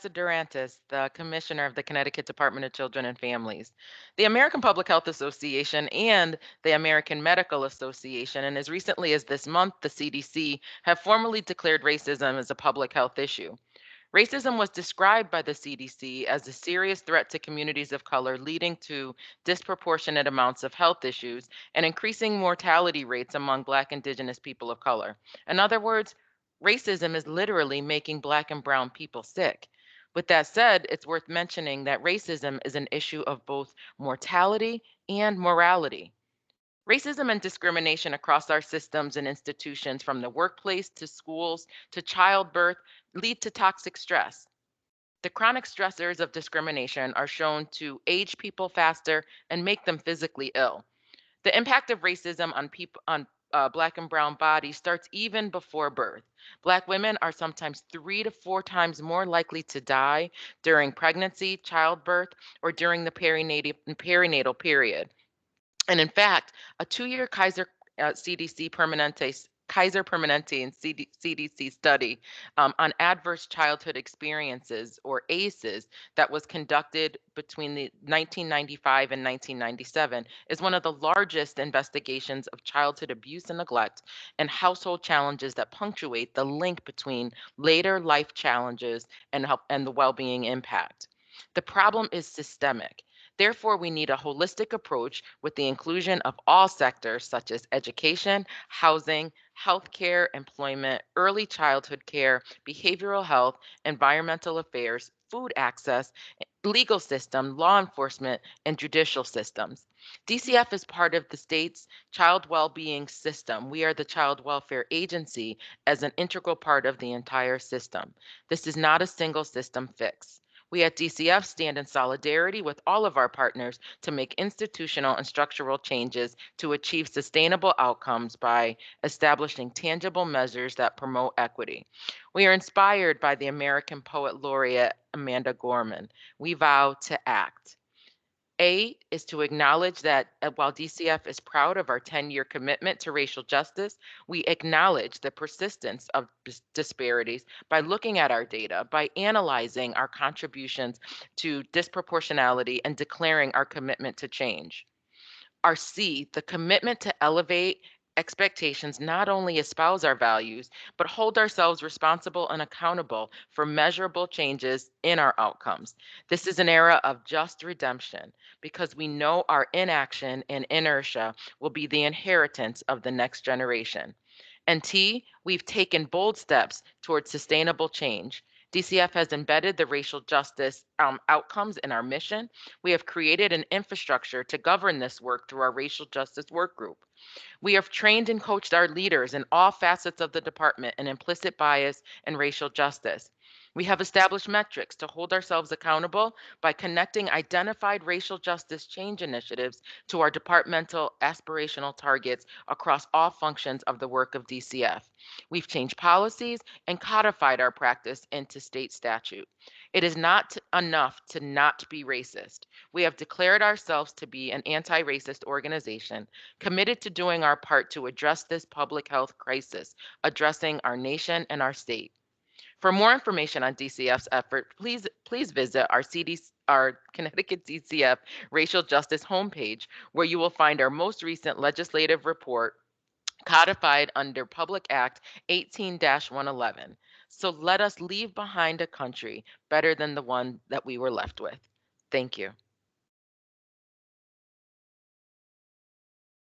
Vanessa Durantis, the Commissioner of the Connecticut Department of Children and Families. The American Public Health Association and the American Medical Association, and as recently as this month, the CDC, have formally declared racism as a public health issue. Racism was described by the CDC as a serious threat to communities of color, leading to disproportionate amounts of health issues and increasing mortality rates among Black, Indigenous people of color. In other words, racism is literally making Black and Brown people sick. With that said, it's worth mentioning that racism is an issue of both mortality and morality. Racism and discrimination across our systems and institutions, from the workplace to schools to childbirth, lead to toxic stress. The chronic stressors of discrimination are shown to age people faster and make them physically ill. The impact of racism on people on Black and Brown bodies starts even before birth. Black women are sometimes 3 to 4 times more likely to die during pregnancy, childbirth, or during the perinatal period. And in fact, a 2-year Kaiser Permanente and CDC study on adverse childhood experiences, or ACEs, that was conducted between the 1995 and 1997 is one of the largest investigations of childhood abuse and neglect and household challenges that punctuate the link between later life challenges and the well-being impact. The problem is systemic. Therefore, we need a holistic approach with the inclusion of all sectors such as education, housing, healthcare, employment, early childhood care, behavioral health, environmental affairs, food access, legal system, law enforcement, and judicial systems. DCF is part of the state's child well-being system. We are the child welfare agency as an integral part of the entire system. This is not a single system fix. We at DCF stand in solidarity with all of our partners to make institutional and structural changes to achieve sustainable outcomes by establishing tangible measures that promote equity. We are inspired by the American poet laureate Amanda Gorman. We vow to act. A is to acknowledge that while DCF is proud of our 10-year commitment to racial justice, we acknowledge the persistence of disparities by looking at our data, by analyzing our contributions to disproportionality, and declaring our commitment to change. Our C, the commitment to elevate expectations, not only espouse our values, but hold ourselves responsible and accountable for measurable changes in our outcomes. This is an era of just redemption because we know our inaction and inertia will be the inheritance of the next generation. And T, we've taken bold steps towards sustainable change. DCF has embedded the racial justice outcomes in our mission. We have created an infrastructure to govern this work through our racial justice work group. We have trained and coached our leaders in all facets of the department in implicit bias and racial justice. We have established metrics to hold ourselves accountable by connecting identified racial justice change initiatives to our departmental aspirational targets across all functions of the work of DCF. We've changed policies and codified our practice into state statute. It is not enough to not be racist. We have declared ourselves to be an anti racist organization committed to doing our part to address this public health crisis, addressing our nation and our state. For more information on DCF's effort, please visit our Connecticut DCF Racial Justice homepage, where you will find our most recent legislative report codified under Public Act 18-111. So let us leave behind a country better than the one that we were left with. Thank you.